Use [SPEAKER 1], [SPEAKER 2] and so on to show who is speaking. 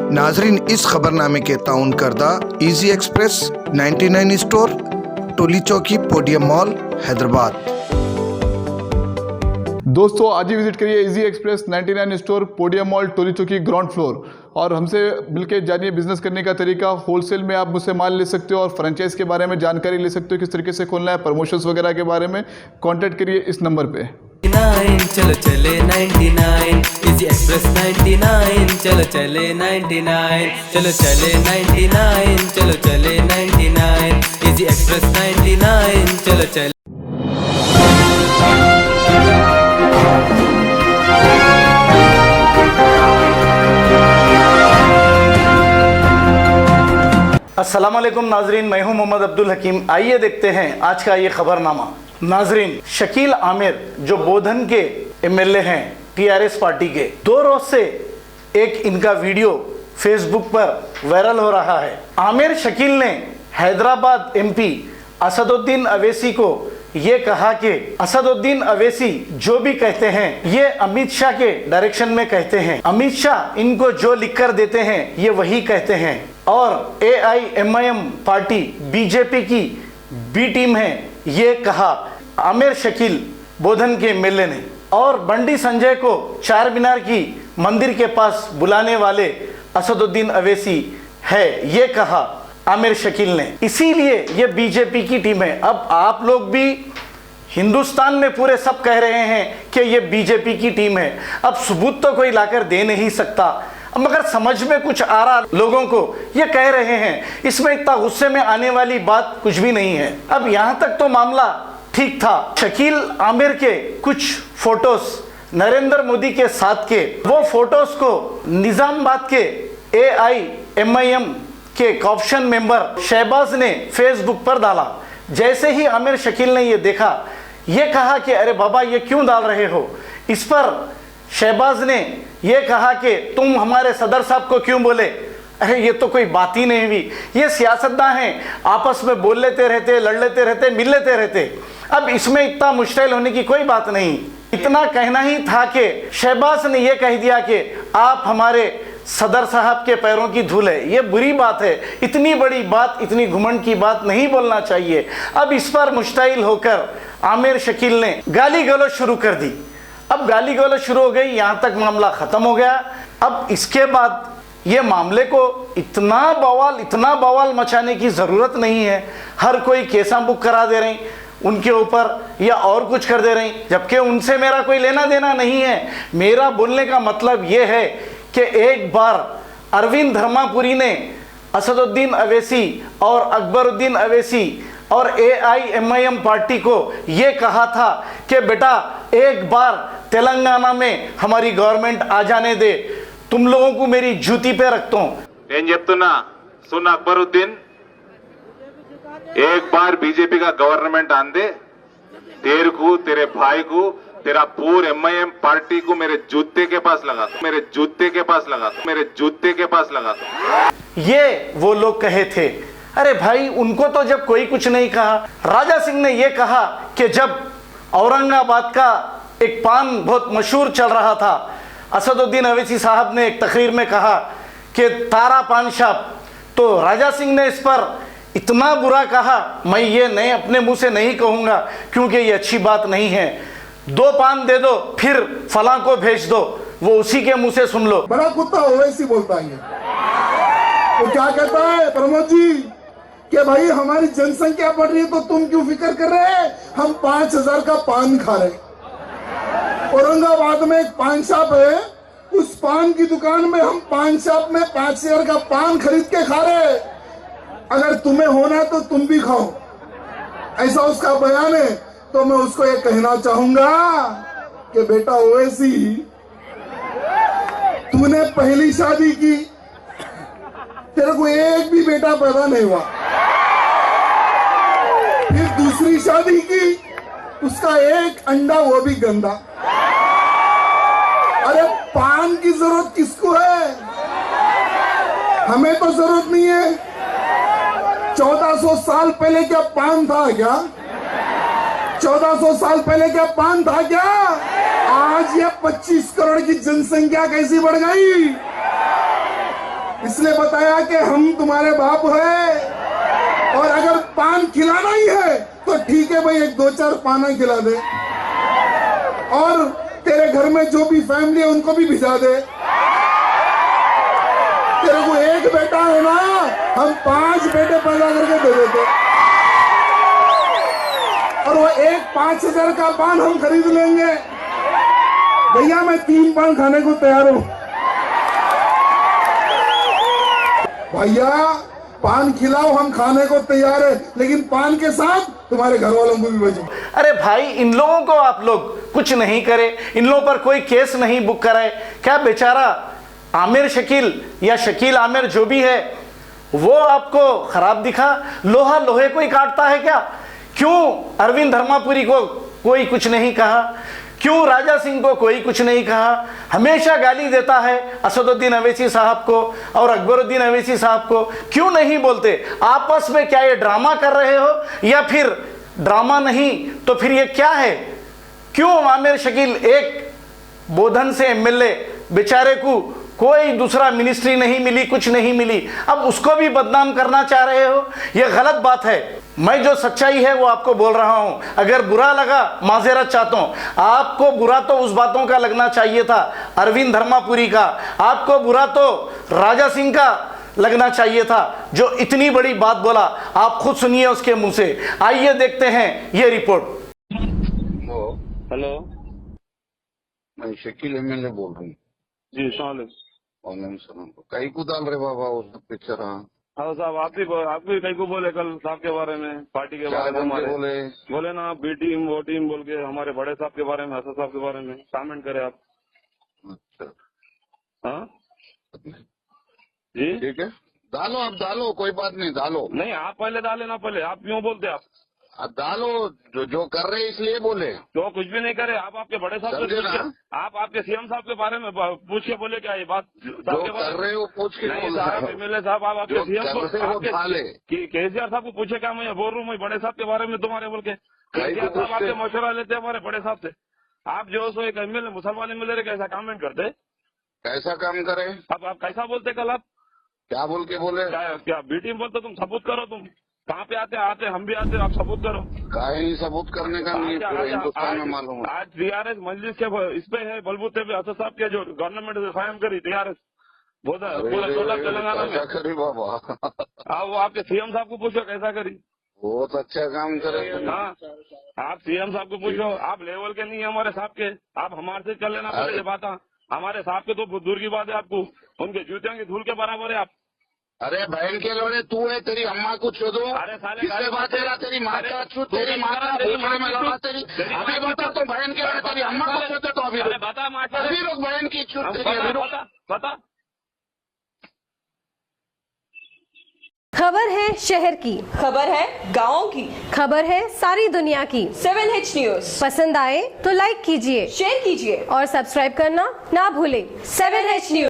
[SPEAKER 1] नाजरीन, इस खबरनामे के ताउन करदा इजी एक्सप्रेस 99 स्टोर, टोली चौकी, पोडियम मॉल, हैदराबाद।
[SPEAKER 2] दोस्तों, आज ही विजिट करिए easy express 99 store, podium mall, Toli Chowki, ground floor, और हमसे मिलकर जानिए बिजनेस करने का तरीका। होलसेल में आप मुझसे माल ले सकते हो और फ्रेंचाइज के बारे में जानकारी ले सकते हो, किस तरीके से खोलना है, प्रमोशंस वगैरह के बारे में। कांटेक्ट करिए इस नंबर पे।
[SPEAKER 3] चलो चले 99 इजी एक्सप्रेस 99, चलो चले 99, चलो चले 99, चलो चले 99 इजी एक्सप्रेस 99, चलो चले।
[SPEAKER 4] अस्सलाम वालेकुम नाजरीन, मैं हूं मोहम्मद अब्दुल हकीम। आइए देखते हैं आज का ये खबरनामा। नाजरीन, शकील आमिर जो बोधन के एमएलए हैं टीआरएस पार्टी के, 2 रोज से एक इनका वीडियो फेसबुक पर वायरल हो रहा है। आमिर शकील ने हैदराबाद एमपी असदुद्दीन अवैसी को ये कहा कि असदुद्दीन अवैसी जो भी कहते हैं ये अमित शाह के डायरेक्शन में कहते हैं। अमित शाह इनको जो लिखकर देते हैं ये वही कहते हैं, और AIMIM पार्टी बीजेपी की बी टीम है, ये कहा आमिर शकील बोधन के एमएलए ने। और बंडी संजय को चार मीनार की मंदिर के पास बुलाने वाले असदुद्दीन अवैसी है, ये कहा आमिर शकील ने। इसीलिए ये बीजेपी की टीम है। अब आप लोग भी हिंदुस्तान में पूरे सब कह रहे हैं कि ये बीजेपी की टीम है। अब सबूत तो कोई लाकर दे नहीं सकता, मगर समझ में कुछ आ रहा लोगों को, ये कह रहे हैं। इसमें इतना गुस्से में आने वाली बात कुछ भी नहीं है। अब यहाँ तक तो मामला ठीक था। शकील आमिर के कुछ फोटोज नरेंद्र मोदी के साथ के, वो फोटोज को निजामाबाद के AIMIM के कॉप्शन मेंबर शहबाज ने फेसबुक पर डाला। जैसे ही आमिर शकील ने ये देखा, ये कहा कि अरे बाबा ये क्यों डाल रहे हो। इस पर शहबाज ने ये कहा कि तुम हमारे सदर साहब को क्यों बोले। अरे ये तो कोई बात ही नहीं हुई, ये सियासतदान हैं, आपस में बोल लेते रहते, लड़ लेते रहते, मिल लेते रहते। अब इसमें इतना मुश्किल होने की कोई बात नहीं। इतना कहना ही था कि शहबाज ने यह कह दिया कि आप हमारे सदर साहब के पैरों की धूल है। ये बुरी बात है, इतनी बड़ी बात, इतनी घुमंड की बात नहीं बोलना चाहिए। अब इस पर मुश्ताइल होकर आमिर शकील ने गाली गलौज शुरू कर दी। अब गाली गलौज शुरू हो गई, यहाँ तक मामला ख़त्म हो गया। अब इसके बाद ये मामले को इतना बवाल मचाने की ज़रूरत नहीं है। हर कोई केसा बुक करा दे रहे हैं उनके ऊपर, या और कुछ कर दे रहे हैं, जबकि उनसे मेरा कोई लेना देना नहीं है। मेरा बोलने का मतलब ये है कि एक बार अरविंद धर्मापुरी ने असदुद्दीन अवैसी और अकबरुद्दीन अवैसी और AIMIM पार्टी को ये कहा था कि बेटा एक बार तेलंगाना में हमारी गवर्नमेंट आ जाने दे, तुम लोगों को मेरी जूती पे रखता हूँ।
[SPEAKER 5] सुन अकबरुद्दीन, एक बार बीजेपी का गवर्नमेंट आन दे, तेरे को, तेरे भाई को, तेरा पूरे MIM पार्टी को मेरे जूते के पास लगा दो, मेरे जूते के पास लगा दो, मेरे जूते के पास लगा दो।
[SPEAKER 4] ये वो लोग कहे थे। अरे भाई, उनको तो जब कोई कुछ नहीं कहा। राजा सिंह ने यह कहा कि जब औरंगाबाद का एक पान बहुत मशहूर चल रहा था, असदुद्दीन अवैसी साहब ने एक तकरीर में कहा कि तारा पान शॉप, तो राजा सिंह ने इस पर इतना बुरा कहा, मैं ये नहीं अपने मुंह से नहीं कहूँगा क्योंकि ये अच्छी बात नहीं है। 2 पान दे दो, फिर फला को भेज दो, वो उसी के मुंह से सुन लो।
[SPEAKER 6] बड़ा कुत्ता ओवैसी बोलता है। तो क्या कहता है प्रमोद जी कि भाई हमारी जनसंख्या बढ़ रही है तो तुम क्यों फिक्र कर रहे हैं, हम 5000 का पान खा रहे। औरंगाबाद में एक पान शॉप है, उस पान की दुकान में हम पान शॉप में 5000 का पान खरीद के खा रहे। अगर तुम्हें होना तो तुम भी खाओ, ऐसा उसका बयान है। तो मैं उसको ये कहना चाहूंगा कि बेटा ओवैसी, तूने पहली शादी की, तेरे को एक भी बेटा पैदा नहीं हुआ, फिर दूसरी शादी की, उसका एक अंडा, वो भी गंदा। अरे पान की जरूरत किसको है, हमें तो जरूरत नहीं है। 1400 साल पहले क्या पान था क्या? 1400 साल पहले क्या पान था क्या? आज ये 25 करोड़ की जनसंख्या कैसी बढ़ गई? इसलिए बताया कि हम तुम्हारे बाप है, और अगर पान खिलाना ही है तो ठीक है भाई, एक दो चार पाना खिला दे, और तेरे घर में जो भी फैमिली है उनको भी भिजा दे। तेरे को एक बेटा है ना, हम 5 बेटे पैदा करके दे देते, और वो एक 5,000 का पान हम खरीद लेंगे। भैया मैं 3 पान खाने को तैयार हूं। भैया पान खिलाओ, हम खाने को तैयार है, लेकिन पान के साथ तुम्हारे घर वालों को भी भेजो।
[SPEAKER 4] अरे भाई, इन लोगों को आप लोग कुछ नहीं करे, इन लोगों पर कोई केस नहीं बुक कराए क्या? बेचारा आमिर शकील या शकील आमिर जो भी है, वो आपको खराब दिखा? लोहा लोहे को ही काटता है क्या? क्यों अरविंद धर्मापुरी को कोई कुछ नहीं कहा? क्यों राजा सिंह को कोई कुछ नहीं कहा? हमेशा गाली देता है असदुद्दीन अवैसी साहब को और अकबरुद्दीन अवैसी साहब को। क्यों नहीं बोलते? आपस में क्या ये ड्रामा कर रहे हो, या फिर ड्रामा नहीं तो फिर ये क्या है? क्यों आमिर शकील एक बोधन से एमएलए बेचारे को कोई दूसरा मिनिस्ट्री नहीं मिली, कुछ नहीं मिली, अब उसको भी बदनाम करना चाह रहे हो? यह गलत बात है। मैं जो सच्चाई है वो आपको बोल रहा हूं। अगर बुरा लगा, माजरत चाहता हूं। आपको बुरा तो उस बातों का लगना चाहिए था, अरविंद धर्मापुरी का। आपको बुरा तो राजा सिंह का लगना चाहिए था, जो इतनी बड़ी बात बोला। आप खुद सुनिए उसके मुंह से। आइए देखते हैं ये रिपोर्ट।
[SPEAKER 7] हेलो,
[SPEAKER 8] मैं शकील एमएलए बोल रहा हूँ।
[SPEAKER 7] जी सलाम।
[SPEAKER 8] वालेकुम सलाम। कई को डाल रहे बाबा वो सब पिक्चर?
[SPEAKER 7] हाँ साहब, आप भी कई को बोले कल साहब के बारे में, पार्टी के बारे में हमारे बोले ना, बी टीम वो टीम बोल के हमारे बड़े साहब के बारे में, असद साहब के बारे में कमेंट करे आप।
[SPEAKER 8] अच्छा,
[SPEAKER 7] हाँ जी
[SPEAKER 8] ठीक है, डालो, आप डालो, कोई बात नहीं, डालो।
[SPEAKER 7] नहीं, आप पहले डाले ना, पहले आप क्यों बोलते? आप
[SPEAKER 8] डालो, जो कर रहे इसलिए बोले,
[SPEAKER 7] तो कुछ भी नहीं करे। आप आपके बड़े साहब से पूछ के, आप आपके सीएम साहब के बारे में पूछ के बोले क्या ये बात?
[SPEAKER 8] जो कर रहे हो पूछ के
[SPEAKER 7] नहीं साहब, एमएलए साहब, आप आपके सीएम को, केसीआर साहब को पूछे क्या? मैं बोल रहा हूँ बड़े साहब के बारे में तुम्हारे बोल के। केसीआर साहब आपके मशवरा लेते हैं हमारे बड़े साहब से। आप जो सो एक एमएलए मुसलमान एमएलए कैसा कमेंट करते?
[SPEAKER 8] कैसा काम करे?
[SPEAKER 7] अब आप कैसा बोलते? कल आप
[SPEAKER 8] क्या बोल के बोले?
[SPEAKER 7] क्या बी टीम बोलते? तुम सबूत करो। तुम कहाँ पे आते हम भी आते, आप सबूत करो।
[SPEAKER 8] काहे नहीं सबूत करने का? नहीं, पूरे हिंदुस्तान में मालूम है।
[SPEAKER 7] आज टीआरएस मजलिस के इस पे है, बलबूते पे असद साहब के जो गवर्नमेंट से कायम करी टीआरएस पूरा तेलंगाना में
[SPEAKER 8] करी बाबा।
[SPEAKER 7] वो आपके सीएम साहब को पूछो कैसा करी।
[SPEAKER 8] बहुत अच्छा काम करे।
[SPEAKER 7] हाँ, आप सीएम साहब को पूछो। आप लेवल के नहीं है हमारे साहब के, आप हमारे से चल लेना पड़े। ये बात हमारे साहब के तो दूर की बात है, आपको उनके जूतियों की धूल के बराबर है आप।
[SPEAKER 8] अरे बहन के लोड़े, तू है, तेरी अम्मा को छोड़ो।
[SPEAKER 7] अरे साले
[SPEAKER 8] किससे बात है? तेरी माँ का छू, तेरी माँ का भूखने में लड़ा तेरी। अभी बता तो बहन के लोड़े तेरी अम्मा को छोड़ते तो अभी
[SPEAKER 7] बता
[SPEAKER 8] अभी लोग बहन की छूट तेरी
[SPEAKER 7] बता।
[SPEAKER 9] खबर है शहर की,
[SPEAKER 10] खबर है गाँव की,
[SPEAKER 9] खबर है सारी दुनिया की।
[SPEAKER 10] 7H न्यूज
[SPEAKER 9] पसंद आए तो लाइक कीजिए,
[SPEAKER 10] शेयर कीजिए
[SPEAKER 9] और सब्सक्राइब करना ना भूलें।
[SPEAKER 10] 7H news.